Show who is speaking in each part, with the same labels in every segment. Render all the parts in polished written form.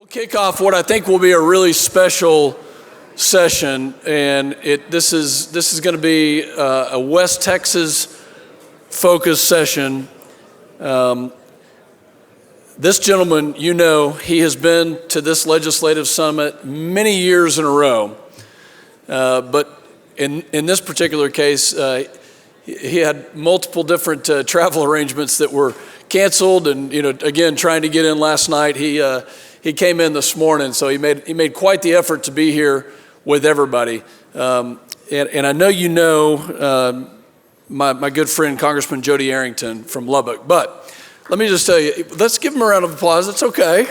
Speaker 1: kick off what I think will be a really special session, and this is going to be a West Texas focused session. This gentleman, he has been to this legislative summit many years in a row, but in this particular case, he had multiple different travel arrangements that were canceled, and again, trying to get in last night. He came in this morning, so he made quite the effort to be here with everybody. And I know my good friend Congressman Jodey Arrington from Lubbock, but let me just tell you, let's give him a round of applause. It's okay.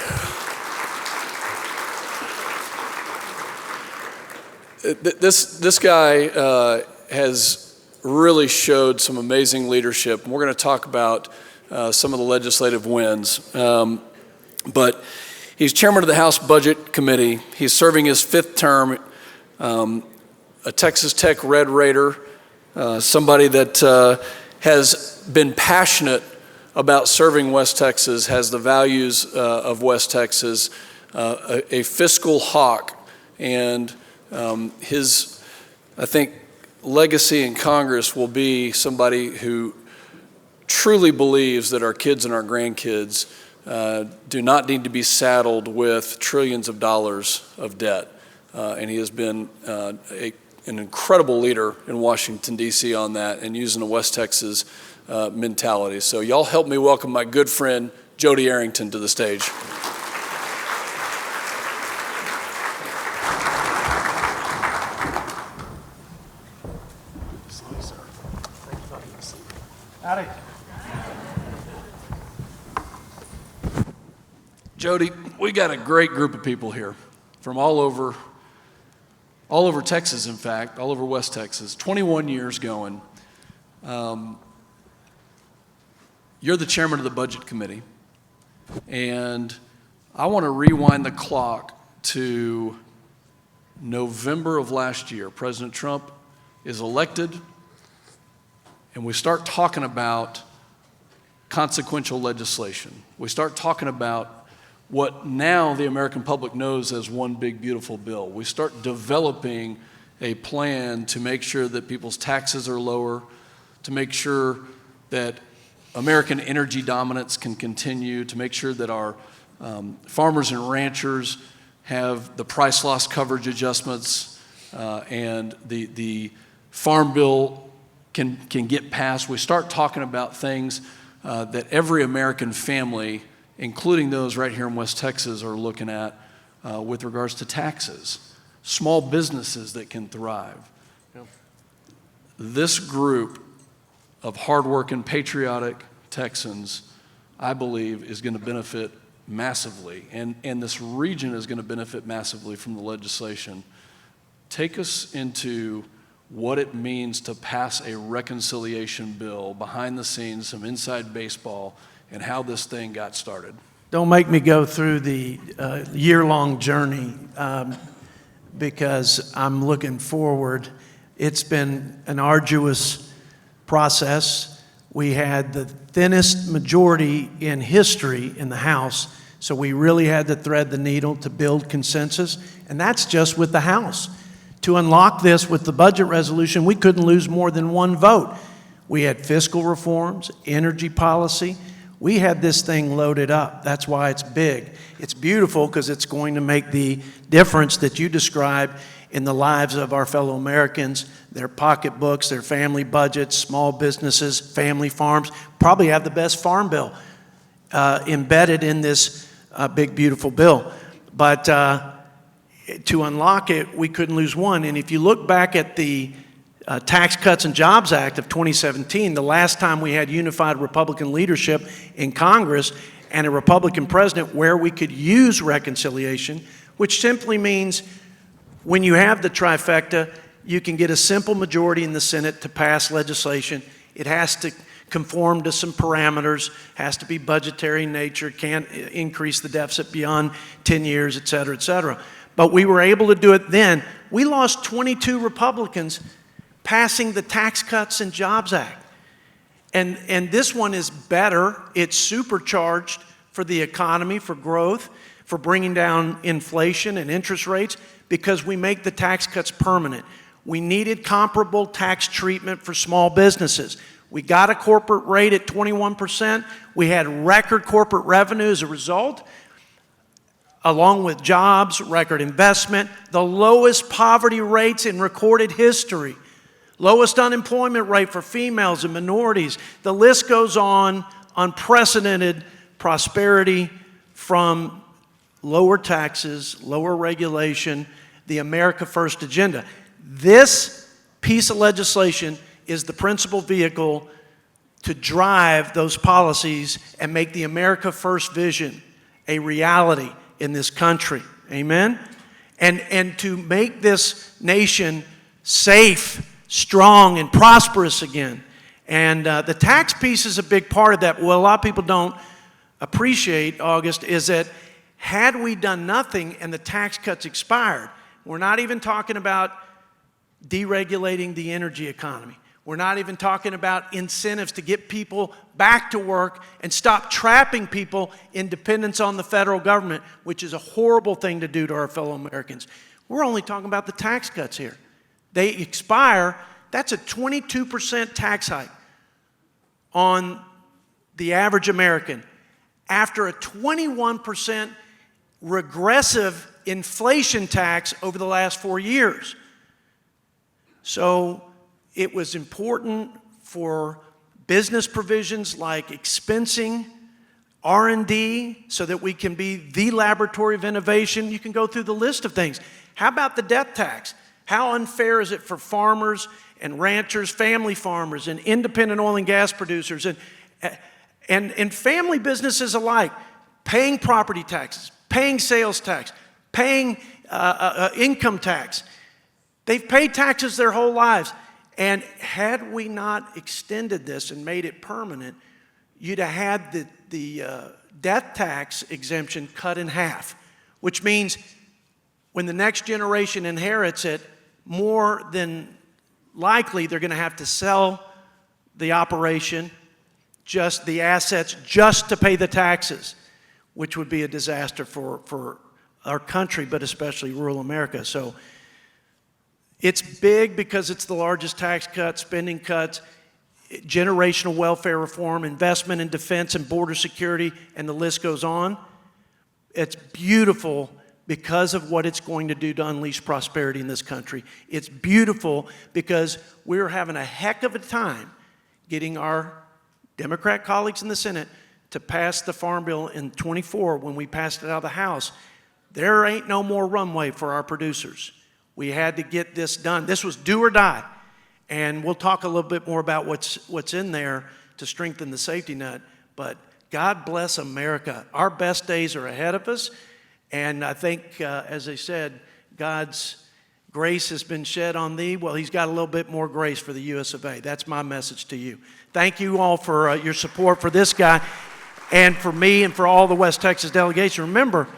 Speaker 1: This guy has really showed some amazing leadership, and we're going to talk about some of the legislative wins. But he's chairman of the House Budget Committee. He's serving his 5th term, a Texas Tech Red Raider, somebody that has been passionate about serving West Texas, has the values of West Texas, a fiscal hawk, and his, I think, legacy in Congress will be somebody who truly believes that our kids and our grandkids do not need to be saddled with trillions of dollars of debt. And he has been an incredible leader in Washington, D.C. on that, and using the West Texas mentality. So y'all help me welcome my good friend, Jodey Arrington, to the stage.
Speaker 2: Howdy.
Speaker 1: Jodey, we got a great group of people here from all over Texas, in fact, all over West Texas, 21 years going. You're the chairman of the Budget Committee, and I want to rewind the clock to November of last year. President Trump is elected, and we start talking about consequential legislation. We start talking about what now the American public knows as one big beautiful bill. We start developing a plan to make sure that people's taxes are lower, to make sure that American energy dominance can continue, to make sure that our farmers and ranchers have the price loss coverage adjustments, and the farm bill can get passed. We start talking about things that every American family, including those right here in West Texas, are looking at with regards to taxes, small businesses that can thrive. This group of hardworking, patriotic Texans, I believe, is going to benefit massively, and this region is going to benefit massively from the legislation. Take us into what it means to pass a reconciliation bill, behind the scenes, some inside baseball, and how this thing got started.
Speaker 2: Don't make me go through the year-long journey because I'm looking forward. It's been an arduous process. We had the thinnest majority in history in the House, so we really had to thread the needle to build consensus, and that's just with the House. To unlock this with the budget resolution, we couldn't lose more than one vote. We had fiscal reforms, energy policy. We had this thing loaded up. That's why it's big. It's beautiful because it's going to make the difference that you described in the lives of our fellow Americans, their pocketbooks, their family budgets, small businesses, family farms. Probably have the best farm bill embedded in this big, beautiful bill. But to unlock it, we couldn't lose one. And if you look back at the Tax Cuts and Jobs Act of 2017, the last time we had unified Republican leadership in Congress and a Republican president where we could use reconciliation, which simply means when you have the trifecta, you can get a simple majority in the Senate to pass legislation. It has to conform to some parameters, has to be budgetary in nature, can't increase the deficit beyond 10 years, et cetera, et cetera. But we were able to do it then. We lost 22 Republicans passing the Tax Cuts and Jobs Act. And this one is better. It's supercharged for the economy, for growth, for bringing down inflation and interest rates because we make the tax cuts permanent. We needed comparable tax treatment for small businesses. We got a corporate rate at 21%. We had record corporate revenue as a result, along with jobs, record investment, the lowest poverty rates in recorded history, lowest unemployment rate for females and minorities. The list goes on, unprecedented prosperity from lower taxes, lower regulation, the America First agenda. This piece of legislation is the principal vehicle to drive those policies and make the America First vision a reality in this country. Amen? And to make this nation safe, strong, and prosperous again. And the tax piece is a big part of that. What a lot of people don't appreciate, August, is that had we done nothing and the tax cuts expired, we're not even talking about deregulating the energy economy. We're not even talking about incentives to get people back to work and stop trapping people in dependence on the federal government, which is a horrible thing to do to our fellow Americans. We're only talking about the tax cuts here. They expire. That's a 22% tax hike on the average American after a 21% regressive inflation tax over the last 4 years. So it was important for business provisions like expensing, R&D, so that we can be the laboratory of innovation. You can go through the list of things. How about the death tax? How unfair is it for farmers and ranchers, family farmers, and independent oil and gas producers, and family businesses alike, paying property taxes, paying sales tax, paying income tax? They've paid taxes their whole lives. And had we not extended this and made it permanent, you'd have had the death tax exemption cut in half, which means when the next generation inherits it, more than likely they're going to have to sell the operation, just the assets, just to pay the taxes, which would be a disaster for our country, but especially rural America. So it's big because it's the largest tax cut, spending cuts, generational welfare reform, investment in defense and border security, and the list goes on. It's beautiful because of what it's going to do to unleash prosperity in this country. It's beautiful because we're having a heck of a time getting our Democrat colleagues in the Senate to pass the Farm Bill in 24 when we passed it out of the House. There ain't no more runway for our producers. We had to get this done. This was do or die. And we'll talk a little bit more about what's in there to strengthen the safety net. But God bless America. Our best days are ahead of us. And I think, as I said, God's grace has been shed on thee. Well, he's got a little bit more grace for the US of A. That's my message to you. Thank you all for your support for this guy and for me and for all the West Texas delegation. Remember,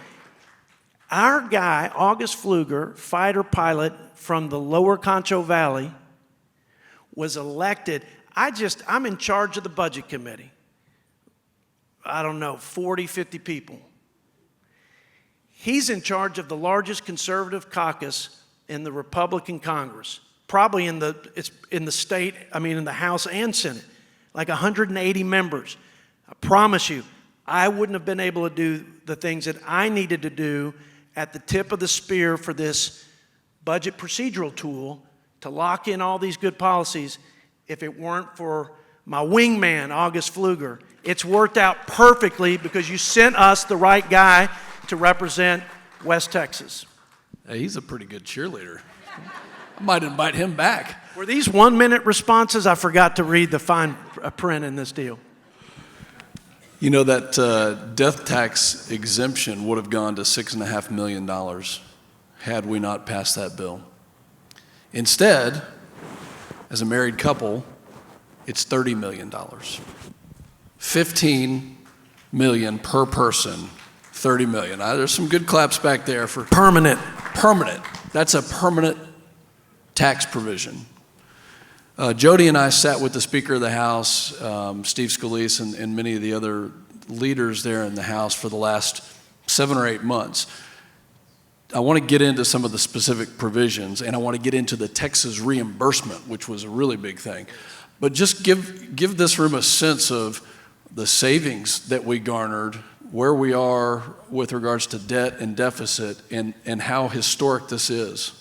Speaker 2: our guy, August Pfluger, fighter pilot from the lower Concho Valley, was elected. I'm in charge of the budget committee. I don't know, 40, 50 people. He's in charge of the largest conservative caucus in the Republican Congress, probably in the state, in the House and Senate, like 180 members. I promise you, I wouldn't have been able to do the things that I needed to do at the tip of the spear for this budget procedural tool to lock in all these good policies if it weren't for my wingman, August Pfluger. It's worked out perfectly because you sent us the right guy to represent West Texas.
Speaker 1: Hey, he's a pretty good cheerleader. I might invite him back.
Speaker 2: Were these 1-minute responses? I forgot to read the fine print in this deal.
Speaker 1: You know, that death tax exemption would have gone to $6.5 million had we not passed that bill. Instead, as a married couple, it's $30 million. $15 million per person, $30 million. There's some good claps back there for
Speaker 2: permanent.
Speaker 1: Permanent. That's a permanent tax provision. Jodey and I sat with the Speaker of the House, Steve Scalise, and many of the other leaders there in the House for the last 7 or 8 months. I want to get into some of the specific provisions, and I want to get into the Texas reimbursement, which was a really big thing. But just give this room a sense of the savings that we garnered, where we are with regards to debt and deficit, and how historic this is.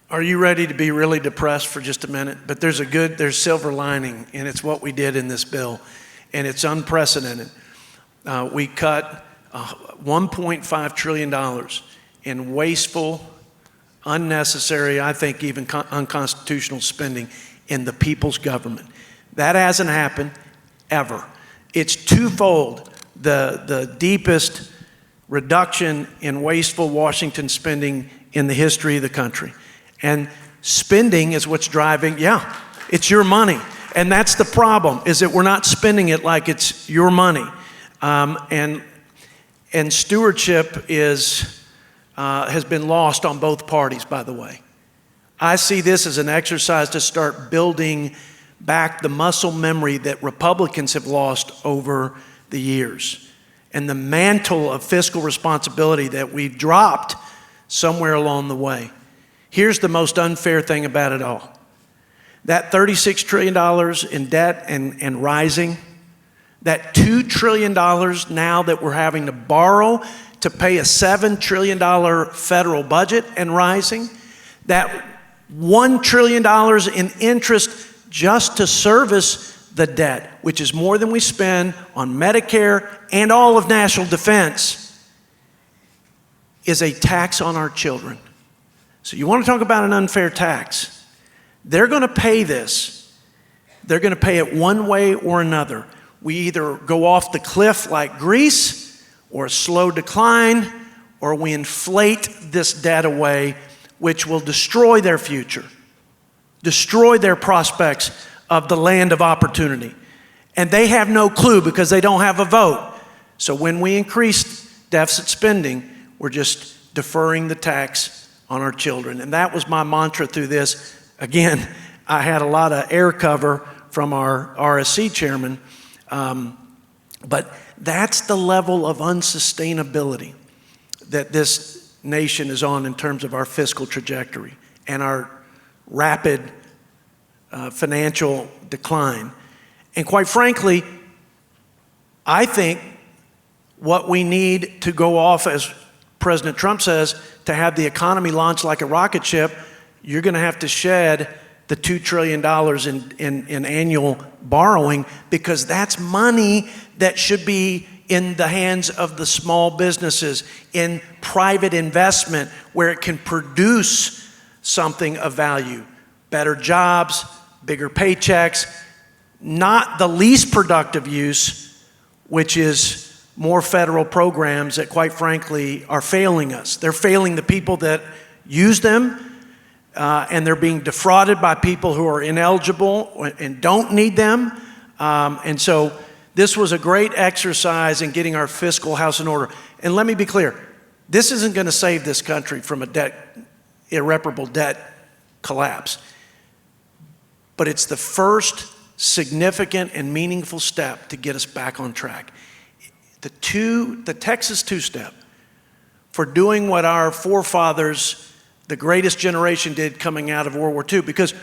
Speaker 2: Are you ready to be really depressed for just a minute? But there's silver lining, and it's what we did in this bill, and it's unprecedented. We cut $1.5 trillion in wasteful, unnecessary, I think even unconstitutional spending in the people's government. That hasn't happened ever. It's twofold, the deepest reduction in wasteful Washington spending in the history of the country. And spending is what's driving, it's your money. And that's the problem, is that we're not spending it like it's your money. And stewardship has been lost on both parties, by the way. I see this as an exercise to start building back the muscle memory that Republicans have lost over the years, and the mantle of fiscal responsibility that we've dropped somewhere along the way. Here's the most unfair thing about it all. That $36 trillion in debt and rising, that $2 trillion now that we're having to borrow to pay a $7 trillion federal budget and rising, that $1 trillion in interest just to service the debt, which is more than we spend on Medicare and all of national defense, is a tax on our children. So you want to talk about an unfair tax? They're going to pay this. They're going to pay it one way or another. We either go off the cliff like Greece, or a slow decline, or we inflate this debt away, which will destroy their future, destroy their prospects of the land of opportunity. And they have no clue because they don't have a vote. So when we increase deficit spending, we're just deferring the tax on our children. And that was my mantra through this. Again, I had a lot of air cover from our RSC chairman, but that's the level of unsustainability that this nation is on in terms of our fiscal trajectory and our rapid financial decline. And quite frankly, I think what we need to go off, as President Trump says, to have the economy launch like a rocket ship, you're going to have to shed the $2 trillion in annual borrowing, because that's money that should be in the hands of the small businesses, in private investment where it can produce something of value, better jobs, bigger paychecks, not the least productive use, which is more federal programs that, quite frankly, are failing us. They're failing the people that use them, and they're being defrauded by people who are ineligible and don't need them. And so this was a great exercise in getting our fiscal house in order. And let me be clear, this isn't going to save this country from irreparable debt collapse. But it's the first significant and meaningful step to get us back on track. The Texas two-step for doing what our forefathers, the greatest generation, did coming out of World War II, because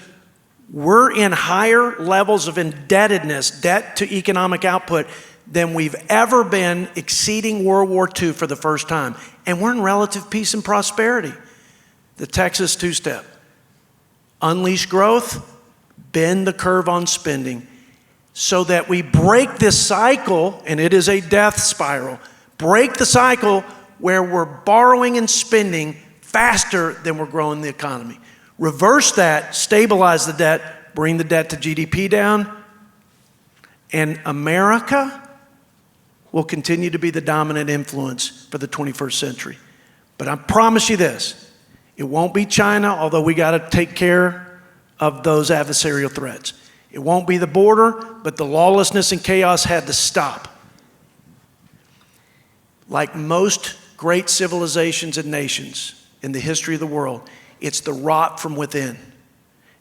Speaker 2: we're in higher levels of indebtedness, debt to economic output, than we've ever been, exceeding World War II for the first time. And we're in relative peace and prosperity. The Texas two-step: unleash growth, bend the curve on spending, so that we break this cycle, and it is a death spiral, break the cycle where we're borrowing and spending faster than we're growing the economy. Reverse that, stabilize the debt, bring the debt to GDP down, and America will continue to be the dominant influence for the 21st century. But I promise you this, it won't be China, although we got to take care of those adversarial threats. It won't be the border, but the lawlessness and chaos had to stop. Like most great civilizations and nations in the history of the world, it's the rot from within.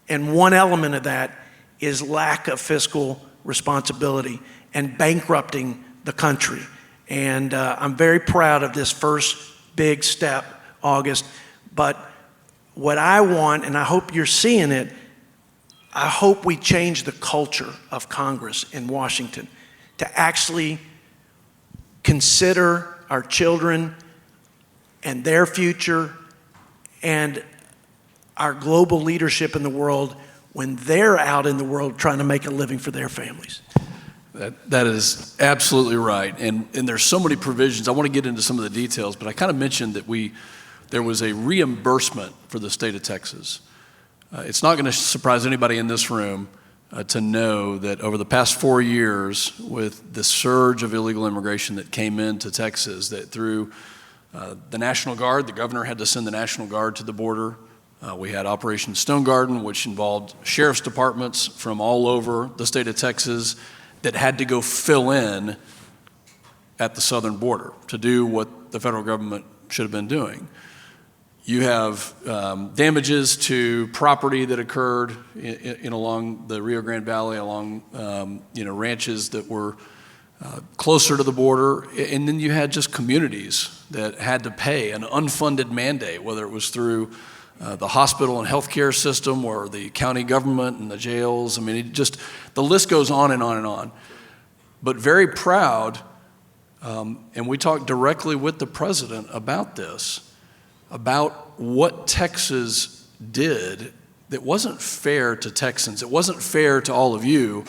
Speaker 2: And one element of that is lack of fiscal responsibility and bankrupting the country. And I'm very proud of this first big step, August. But what I want, and I hope you're seeing it, I hope we change the culture of Congress in Washington to actually consider our children and their future and our global leadership in the world when they're out in the world trying to make a living for their families.
Speaker 1: That is absolutely right. And there's so many provisions. I want to get into some of the details, but I kind of mentioned that there was a reimbursement for the state of Texas. It's not going to surprise anybody in this room to know that over the past 4 years, with the surge of illegal immigration that came into Texas, that through the National Guard, the governor had to send the National Guard to the border. We had Operation Stone Garden, which involved sheriff's departments from all over the state of Texas that had to go fill in at the southern border to do what the federal government should have been doing. You have damages to property that occurred along the Rio Grande Valley, along ranches that were closer to the border, and then you had just communities that had to pay an unfunded mandate, whether it was through the hospital and healthcare system or the county government and the jails. I mean, the list goes on and on and on. But very proud, and we talked directly with the president about this, about what Texas did that wasn't fair to Texans. It wasn't fair to all of you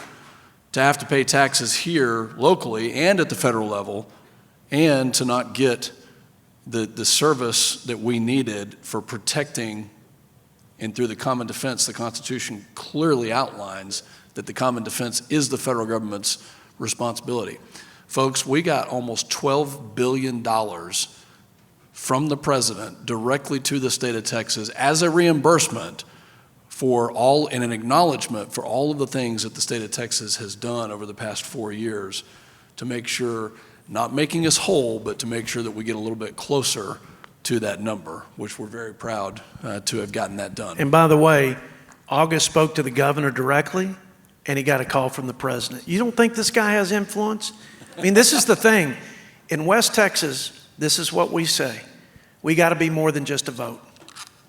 Speaker 1: to have to pay taxes here locally and at the federal level and to not get the service that we needed for protecting. And through the common defense, the Constitution clearly outlines that the common defense is the federal government's responsibility. Folks, we got almost $12 billion from the president directly to the state of Texas as a reimbursement for all, and an acknowledgement for all of the things that the state of Texas has done over the past 4 years to make sure, not making us whole, but to make sure that we get a little bit closer to that number, which we're very proud to have gotten that done.
Speaker 2: And by the way, August spoke to the governor directly, and he got a call from the president. You don't think this guy has influence? I mean, this is the thing. In West Texas, this is what we say. We got to be more than just a vote.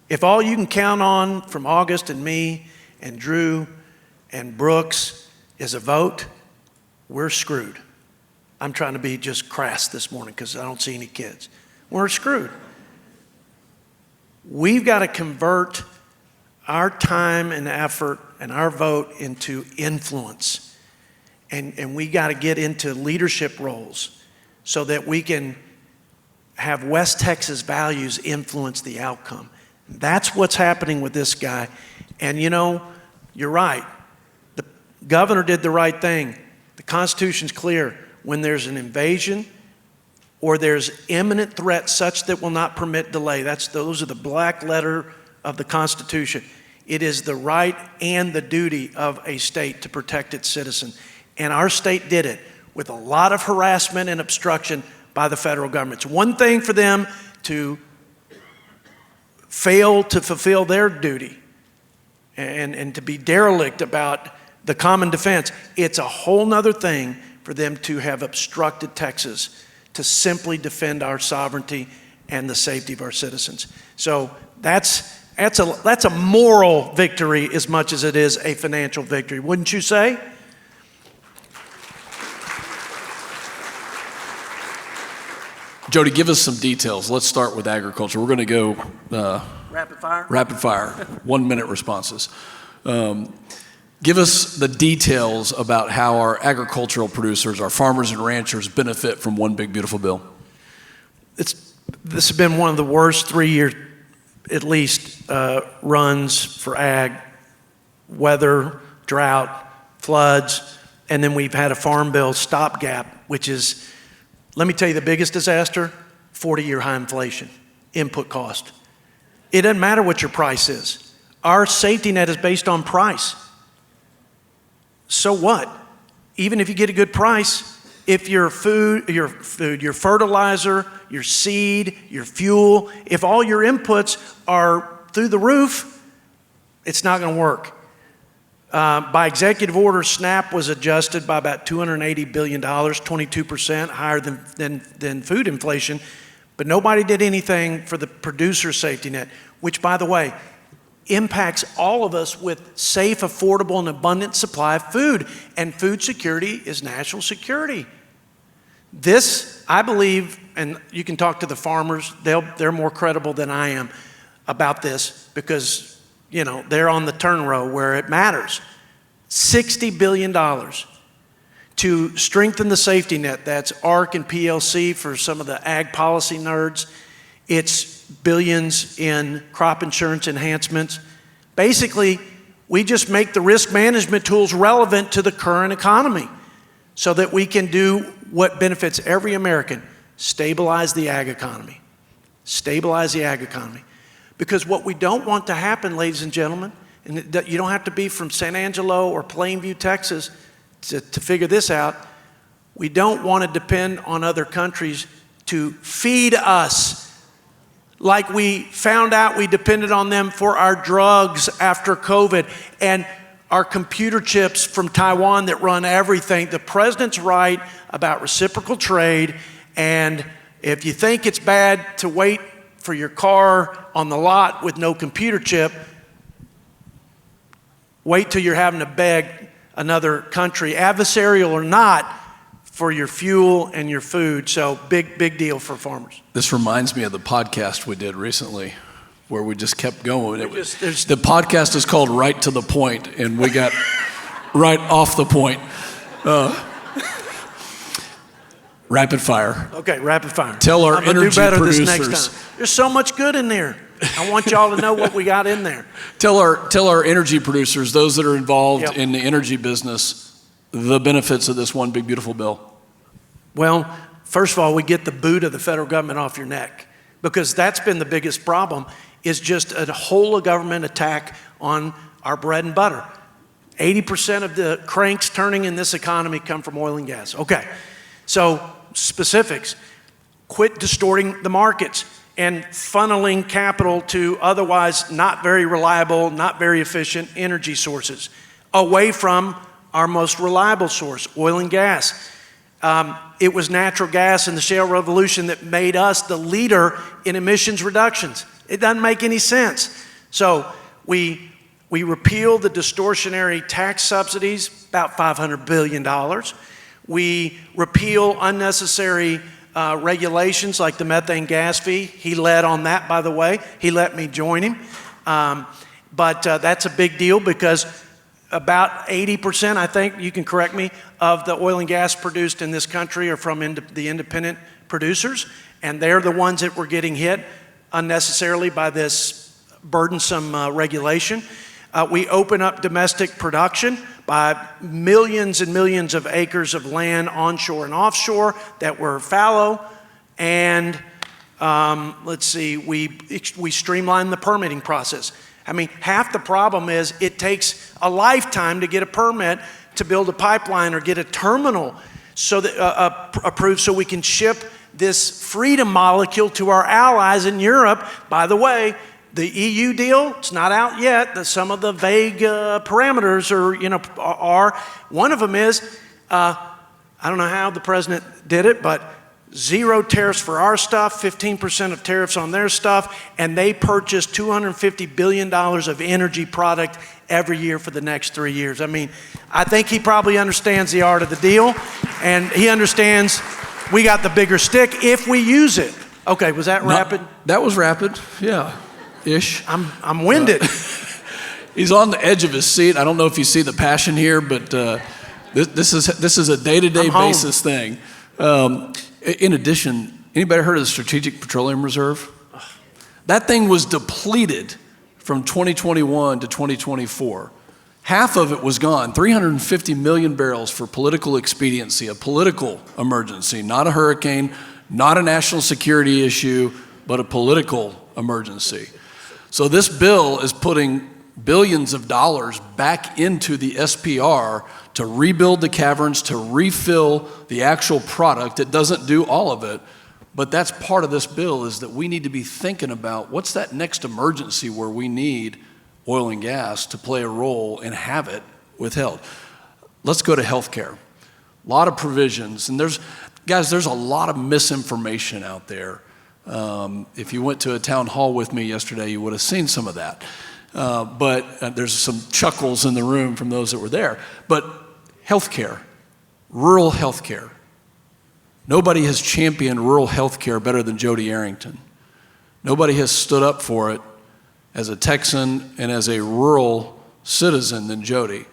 Speaker 2: If all you can count on from August and me and Drew and Brooks is a vote, we're screwed. I'm trying to be just crass this morning because I don't see any kids. We're screwed. We've got to convert our time and effort and our vote into influence. And we got to get into leadership roles so that we can have West Texas values influence the outcome. That's what's happening with this guy. And you know, you're right. The governor did the right thing. The Constitution's clear. When there's an invasion or there's imminent threat such that will not permit delay, those are the black letter of the Constitution. It is the right and the duty of a state to protect its citizen. And our state did it with a lot of harassment and obstruction by the federal government. It's one thing for them to fail to fulfill their duty and to be derelict about the common defense. It's a whole nother thing for them to have obstructed Texas to simply defend our sovereignty and the safety of our citizens. So that's a moral victory as much as it is a financial victory, wouldn't you say?
Speaker 1: Jodey, give us some details. Let's start with agriculture. We're going to go
Speaker 2: Rapid fire?
Speaker 1: Rapid fire, 1 minute responses. Give us the details about how our agricultural producers, our farmers and ranchers benefit from one big beautiful bill.
Speaker 2: This has been one of the worst 3 year, at least, runs for ag. Weather, drought, floods, and then we've had a farm bill stopgap, which is, let me tell you, the biggest disaster, 40-year high inflation, input cost. It doesn't matter what your price is. Our safety net is based on price. So what? Even if you get a good price, if your fertilizer, your seed, your fuel, if all your inputs are through the roof, it's not going to work. By executive order, SNAP was adjusted by about $280 billion, 22% higher than food inflation. But nobody did anything for the producer safety net, which, by the way, impacts all of us with safe, affordable, and abundant supply of food. And food security is national security. This, I believe, and you can talk to the farmers, they're more credible than I am about this because, you know, they're on the turn row where it matters. $60 billion to strengthen the safety net. That's ARC and PLC for some of the ag policy nerds. It's billions in crop insurance enhancements. Basically, we just make the risk management tools relevant to the current economy so that we can do what benefits every American, stabilize the ag economy. Stabilize the ag economy. Because what we don't want to happen, ladies and gentlemen, and you don't have to be from San Angelo or Plainview, Texas, to figure this out. We don't want to depend on other countries to feed us like we found out we depended on them for our drugs after COVID and our computer chips from Taiwan that run everything. The president's right about reciprocal trade, and if you think it's bad to wait for your car on the lot with no computer chip, wait till you're having to beg another country, adversarial or not, for your fuel and your food. So big deal for farmers.
Speaker 1: This reminds me of the podcast we did recently where we just kept going. The
Speaker 2: There's
Speaker 1: podcast is called Right to the Point, and we got right off the point. Rapid fire.
Speaker 2: Okay, rapid fire.
Speaker 1: Tell our
Speaker 2: I'm gonna
Speaker 1: energy
Speaker 2: do better
Speaker 1: producers.
Speaker 2: this next time. There's so much good in there. I want y'all to know what we got in there.
Speaker 1: Tell our energy producers, those that are involved
Speaker 2: Yep.
Speaker 1: in the energy business, the benefits of this one big beautiful bill.
Speaker 2: Well, first of all, we get the boot of the federal government off your neck, because that's been the biggest problem, is just a whole of government attack on our bread and butter. 80% of the cranks turning in this economy come from oil and gas. Okay, so specifics. Quit distorting the markets and funneling capital to otherwise not very reliable, not very efficient energy sources away from our most reliable source, oil and gas. It was natural gas and the shale revolution that made us the leader in emissions reductions. It doesn't make any sense. So we repealed the distortionary tax subsidies, about $500 billion. We repeal unnecessary regulations like the methane gas fee. He led on that, by the way. He let me join him. But that's a big deal because about 80%, I think, you can correct me, of the oil and gas produced in this country are from the independent producers, and they're the ones that were getting hit unnecessarily by this burdensome regulation. We open up domestic production by millions and millions of acres of land onshore and offshore that were fallow, and we streamline the permitting process. I mean, half the problem is it takes a lifetime to get a permit to build a pipeline or get a terminal so that approved so we can ship this freedom molecule to our allies in Europe. By the way, the EU deal, it's not out yet. Some of the vague parameters are. One of them is, I don't know how the president did it, but 0 tariffs for our stuff, 15% of tariffs on their stuff, and they purchase $250 billion of energy product every year for the next 3 years. I mean, I think he probably understands the art of the deal, and he understands we got the bigger stick if we use it. Okay, was that rapid?
Speaker 1: That was rapid, yeah, ish.
Speaker 2: I'm winded.
Speaker 1: He's on the edge of his seat. I don't know if you see the passion here, but this is a day-to-day basis thing. In addition, anybody heard of the Strategic Petroleum Reserve? That thing was depleted from 2021 to 2024. Half of it was gone, 350 million barrels for political expediency, a political emergency, not a hurricane, not a national security issue, but a political emergency. So this bill is putting billions of dollars back into the SPR to rebuild the caverns, to refill the actual product. It doesn't do all of it, but that's part of this bill, is that we need to be thinking about what's that next emergency where we need oil and gas to play a role and have it withheld. Let's go to healthcare. A lot of provisions, and there's a lot of misinformation out there. If you went to a town hall with me yesterday, you would have seen some of that. But there's some chuckles in the room from those that were there. But healthcare, rural healthcare. Nobody has championed rural healthcare better than Jodey Arrington. Nobody has stood up for it as a Texan and as a rural citizen than Jodey.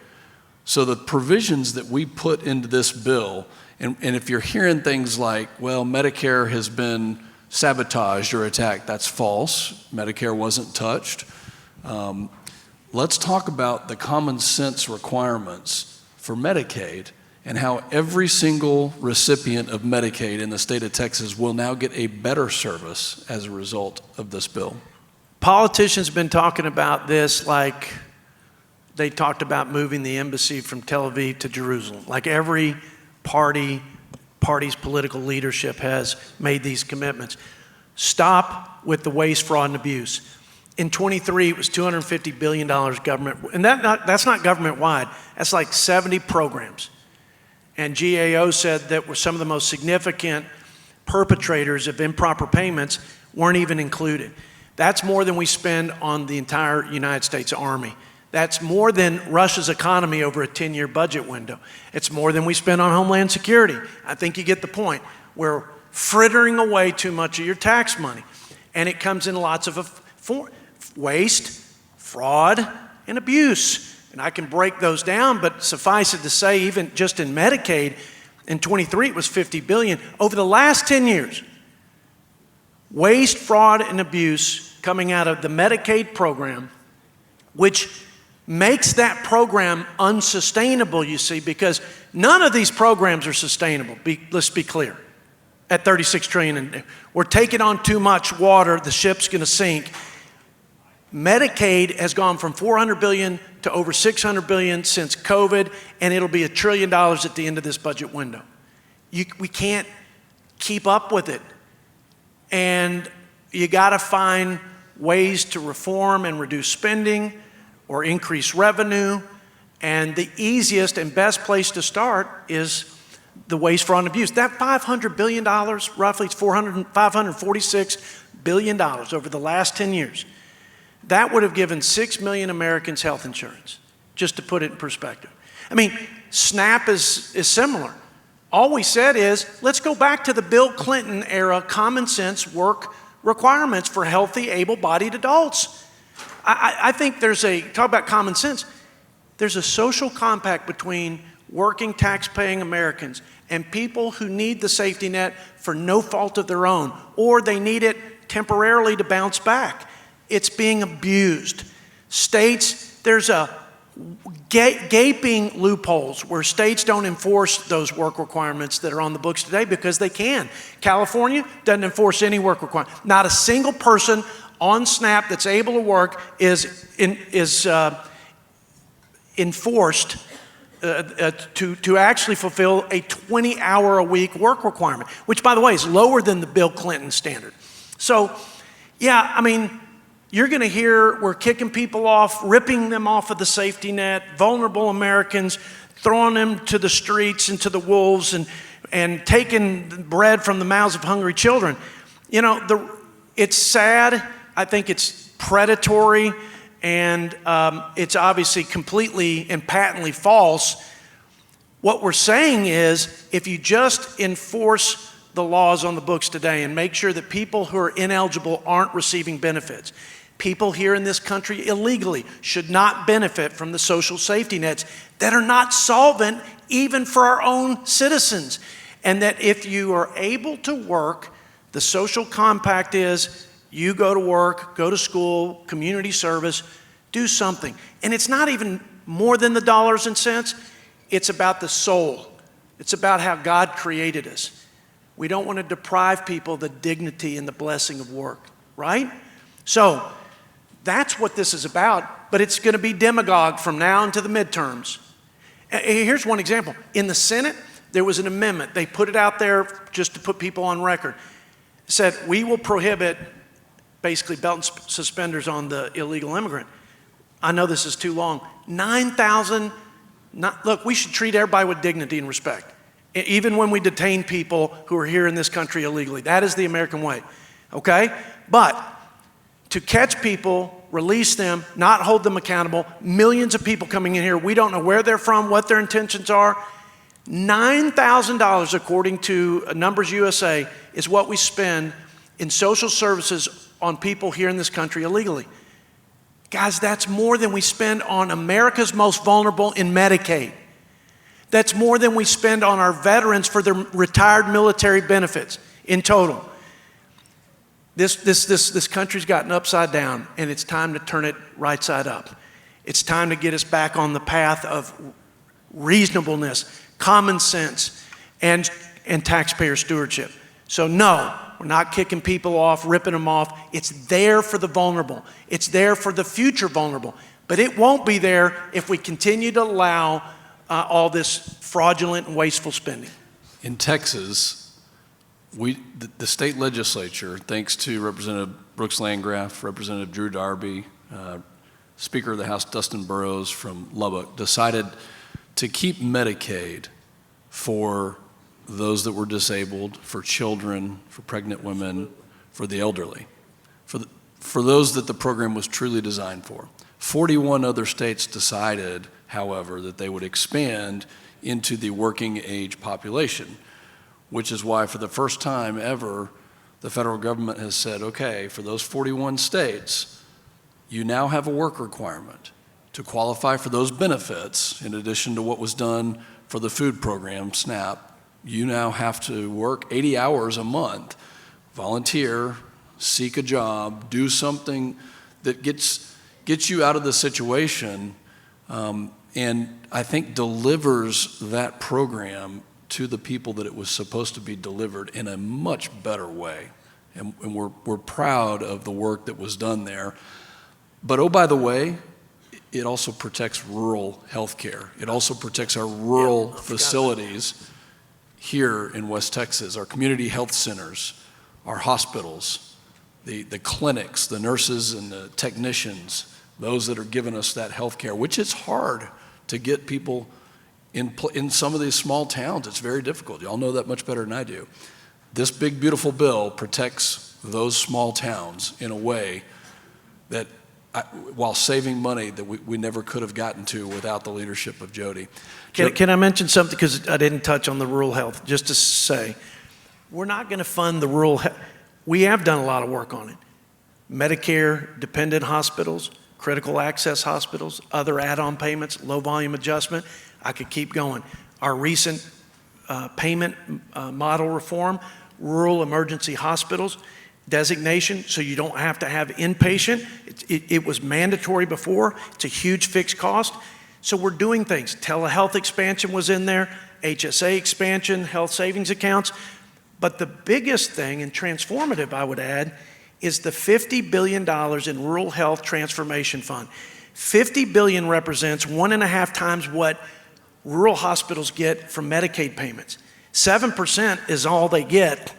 Speaker 1: So the provisions that we put into this bill, and if you're hearing things like, well, Medicare has been sabotaged or attacked, that's false. Medicare wasn't touched. Let's talk about the common sense requirements for Medicaid and how every single recipient of Medicaid in the state of Texas will now get a better service as a result of this bill.
Speaker 2: Politicians have been talking about this like they talked about moving the embassy from Tel Aviv to Jerusalem. Like every party's political leadership has made these commitments. Stop with the waste, fraud, and abuse. In 23, it was $250 billion government, and that's not government-wide. That's like 70 programs. And GAO said that were some of the most significant perpetrators of improper payments weren't even included. That's more than we spend on the entire United States Army. That's more than Russia's economy over a 10-year budget window. It's more than we spend on Homeland Security. I think you get the point. We're frittering away too much of your tax money. And it comes in lots of waste, fraud, and abuse. And I can break those down, but suffice it to say, even just in Medicaid, in 23 it was $50 billion. Over the last 10 years, waste, fraud, and abuse coming out of the Medicaid program, which makes that program unsustainable, you see, because none of these programs are sustainable. Let's be clear. At $36 trillion, and we're taking on too much water, the ship's gonna sink. Medicaid has gone from $400 billion to over $600 billion since COVID, and it'll be $1 trillion at the end of this budget window. We can't keep up with it. And you gotta find ways to reform and reduce spending or increase revenue. And the easiest and best place to start is the waste, fraud, and abuse. That $500 billion, roughly, it's $546 billion over the last 10 years. That would have given 6 million Americans health insurance, just to put it in perspective. I mean, SNAP is similar. All we said is, let's go back to the Bill Clinton era common sense work requirements for healthy, able-bodied adults. I think talk about common sense, there's a social compact between working, tax-paying Americans and people who need the safety net for no fault of their own, or they need it temporarily to bounce back. It's being abused. States, there's a gaping loopholes where states don't enforce those work requirements that are on the books today because they can. California doesn't enforce any work requirement. Not a single person on SNAP that's able to work is enforced to actually fulfill a 20-hour-a-week work requirement, which, by the way, is lower than the Bill Clinton standard. So, yeah, I mean, you're going to hear we're kicking people off, ripping them off of the safety net, vulnerable Americans, throwing them to the streets and to the wolves, and taking bread from the mouths of hungry children. You know, it's sad. I think it's predatory, and it's obviously completely and patently false. What we're saying is, if you just enforce the laws on the books today and make sure that people who are ineligible aren't receiving benefits, people here in this country illegally should not benefit from the social safety nets that are not solvent even for our own citizens. And that if you are able to work, the social compact is you go to work, go to school, community service, do something. And it's not even more than the dollars and cents. It's about the soul. It's about how God created us. We don't want to deprive people of the dignity and the blessing of work, right? So that's what this is about, but it's going to be demagogue from now into the midterms. Here's one example. In the Senate, there was an amendment. They put it out there just to put people on record. It said, we will prohibit basically belt and suspenders on the illegal immigrant. I know this is too long. 9,000 Look, we should treat everybody with dignity and respect, even when we detain people who are here in this country illegally. That is the American way, okay? But to catch people, release them, not hold them accountable, millions of people coming in here, we don't know where they're from, what their intentions are. $9,000, according to Numbers USA, is what we spend in social services on people here in this country illegally. Guys, that's more than we spend on America's most vulnerable in Medicaid. That's more than we spend on our veterans for their retired military benefits in total. This country's gotten upside down, and it's time to turn it right side up. It's time to get us back on the path of reasonableness, common sense, and taxpayer stewardship. So no, we're not kicking people off, ripping them off. It's there for the vulnerable. It's there for the future vulnerable. But it won't be there if we continue to allow all this fraudulent and wasteful spending.
Speaker 1: In Texas, the state legislature, thanks to Representative Brooks Landgraf, Representative Drew Darby, Speaker of the House Dustin Burrows from Lubbock, decided to keep Medicaid for those that were disabled, for children, for pregnant women, for the elderly, for those that the program was truly designed for. 41 other states decided, however, that they would expand into the working age population, which is why for the first time ever, the federal government has said, okay, for those 41 states, you now have a work requirement to qualify for those benefits, in addition to what was done for the food program, SNAP. You now have to work 80 hours a month, volunteer, seek a job, do something that gets you out of the situation, and I think delivers that program to the people that it was supposed to be delivered in a much better way. And we're proud of the work that was done there. But oh, by the way, it also protects rural health care. It also protects our rural facilities here in West Texas, our community health centers, our hospitals, the clinics, the nurses and the technicians, those that are giving us that health care, which is hard to get people in some of these small towns. It's very difficult. Y'all know that much better than I do. This big, beautiful bill protects those small towns in a way that, while saving money that we never could have gotten to without the leadership of Jodey.
Speaker 2: Can I mention something, because I didn't touch on the rural health, just to say, we're not going to fund the rural health. We have done a lot of work on it. Medicare dependent hospitals, critical access hospitals, other add-on payments, low volume adjustment. I could keep going. Our recent payment model reform, rural emergency hospitals, designation, so you don't have to have inpatient. It was mandatory before. It's a huge fixed cost. So we're doing things. Telehealth expansion was in there, HSA expansion, health savings accounts. But the biggest thing, and transformative I would add, is the $50 billion in Rural Health Transformation Fund. $50 billion represents 1.5 times what rural hospitals get from Medicaid payments. 7% is all they get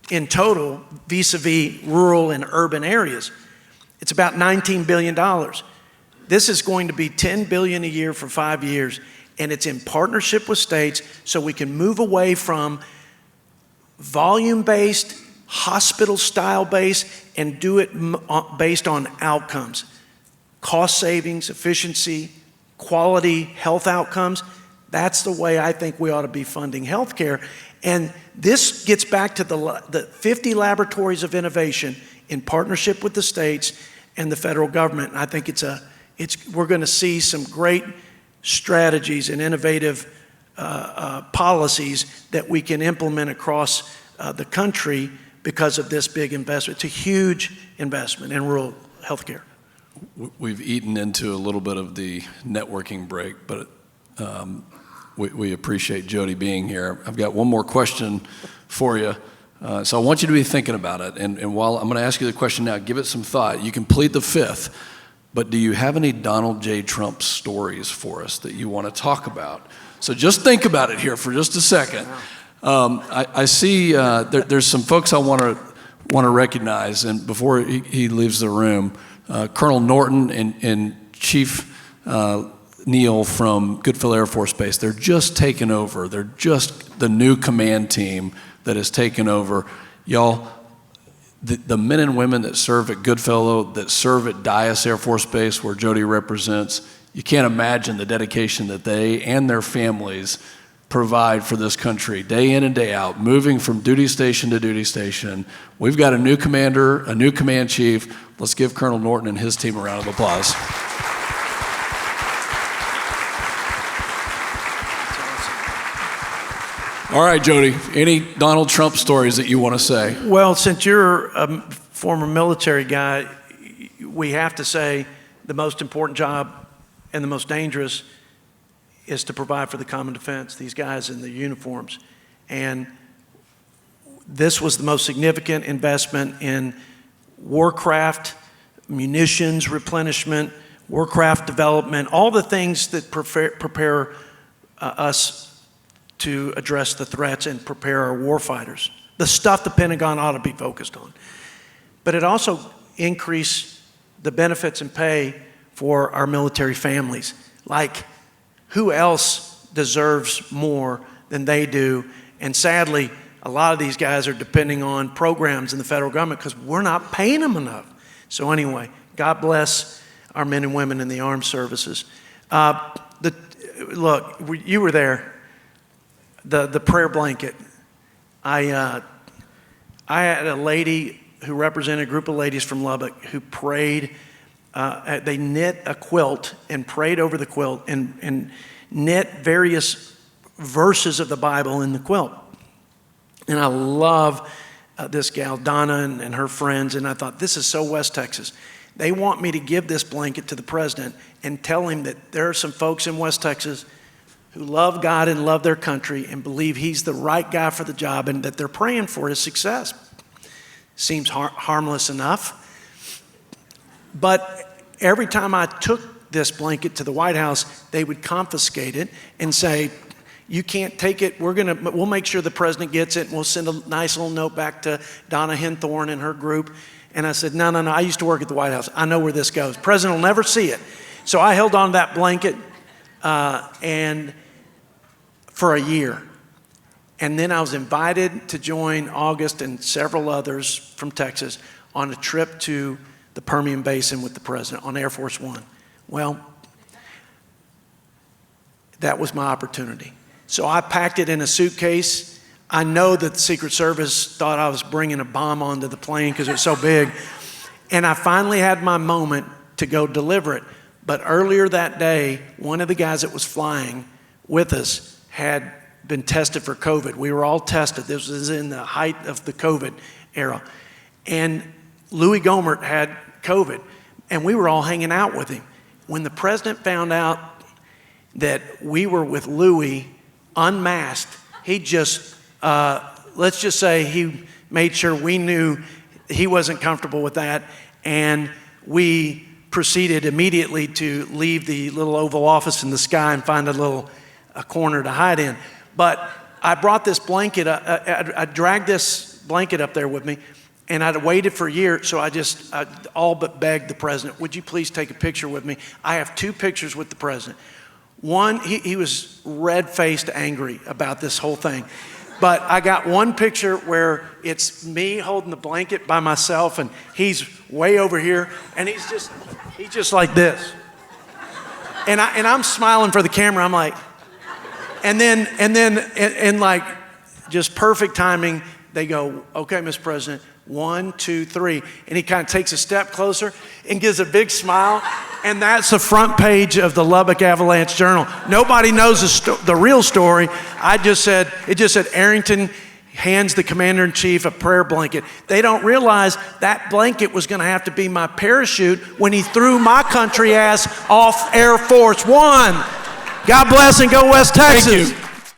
Speaker 2: in total vis-a-vis rural and urban areas. It's about $19 billion. This is going to be $10 billion a year for 5 years, and it's in partnership with states so we can move away from volume-based, hospital-style based, and do it based on outcomes. Cost savings, efficiency, quality health outcomes. That's the way I think we ought to be funding healthcare. And this gets back to the 50 laboratories of innovation in partnership with the states and the federal government. And I think we're going to see some great strategies and innovative policies that we can implement across the country because of this big investment. It's a huge investment in rural healthcare.
Speaker 1: We've eaten into a little bit of the networking break, but we appreciate Jodey being here. I've got one more question for you. So I want you to be thinking about it. And while I'm going to ask you the question now, give it some thought. You can plead the fifth, but do you have any Donald J. Trump stories for us that you want to talk about? So just think about it here for just a second. I see there's some folks I want to recognize, and before he leaves the room, Colonel Norton and Chief Neil from Goodfellow Air Force Base. They're just taking over. They're just the new command team that has taken over. Y'all, the men and women that serve at Goodfellow, that serve at Dyess Air Force Base, where Jodey represents, you can't imagine the dedication that they and their families provide for this country day in and day out, moving from duty station to duty station. We've got a new commander, a new command chief. Let's give Colonel Norton and his team a round of applause. All right, Jodey, any Donald Trump stories that you want to say?
Speaker 2: Well, since you're a former military guy, we have to say the most important job and the most dangerous is to provide for the common defense, these guys in the uniforms. And this was the most significant investment in warcraft, munitions replenishment, warcraft development, all the things that prepare us to address the threats and prepare our warfighters, the stuff the Pentagon ought to be focused on. But it also increased the benefits and pay for our military families. Like, who else deserves more than they do? And sadly, a lot of these guys are depending on programs in the federal government because we're not paying them enough. So anyway, God bless our men and women in the armed services. Look, you were there. The prayer blanket. I had a lady who represented a group of ladies from Lubbock who prayed. They knit a quilt and prayed over the quilt and knit various verses of the Bible in the quilt. And I love this gal, Donna, and her friends. And I thought, this is so West Texas. They want me to give this blanket to the president and tell him that there are some folks in West Texas who love God and love their country and believe he's the right guy for the job and that they're praying for his success. Seems harmless enough. But every time I took this blanket to the White House, they would confiscate it and say, you can't take it. We'll make sure the president gets it. And we'll send a nice little note back to Donna Henthorne and her group. And I said, no. I used to work at the White House. I know where this goes. The president will never see it. So I held on to that blanket and for a year. And then I was invited to join August and several others from Texas on a trip to the Permian Basin with the president on Air Force One. Well, that was my opportunity. So I packed it in a suitcase. I know that the Secret Service thought I was bringing a bomb onto the plane because it was so big. And I finally had my moment to go deliver it. But earlier that day, one of the guys that was flying with us had been tested for COVID. We were all tested. This was in the height of the COVID era. And Louis Gohmert had COVID, and we were all hanging out with him. When the president found out that we were with Louis unmasked, he just, let's just say he made sure we knew he wasn't comfortable with that, and we proceeded immediately to leave the little Oval Office in the sky and find a corner to hide in. But I brought this blanket, I dragged this blanket up there with me, and I'd waited for a year, so I all but begged the president, would you please take a picture with me? I have 2 pictures with the president. One, he was red-faced angry about this whole thing. But I got one picture where it's me holding the blanket by myself, and he's way over here, and he's just like this. And I'm smiling for the camera. I'm like, and like just perfect timing, they go, okay, Mr. President, 1, 2, 3. And he kind of takes a step closer and gives a big smile. And that's the front page of the Lubbock Avalanche Journal. Nobody knows the real story. It just said Arrington hands the commander-in-chief a prayer blanket. They don't realize that blanket was going to have to be my parachute when he threw my country ass off Air Force One. God bless and go West Texas.
Speaker 1: Thank you.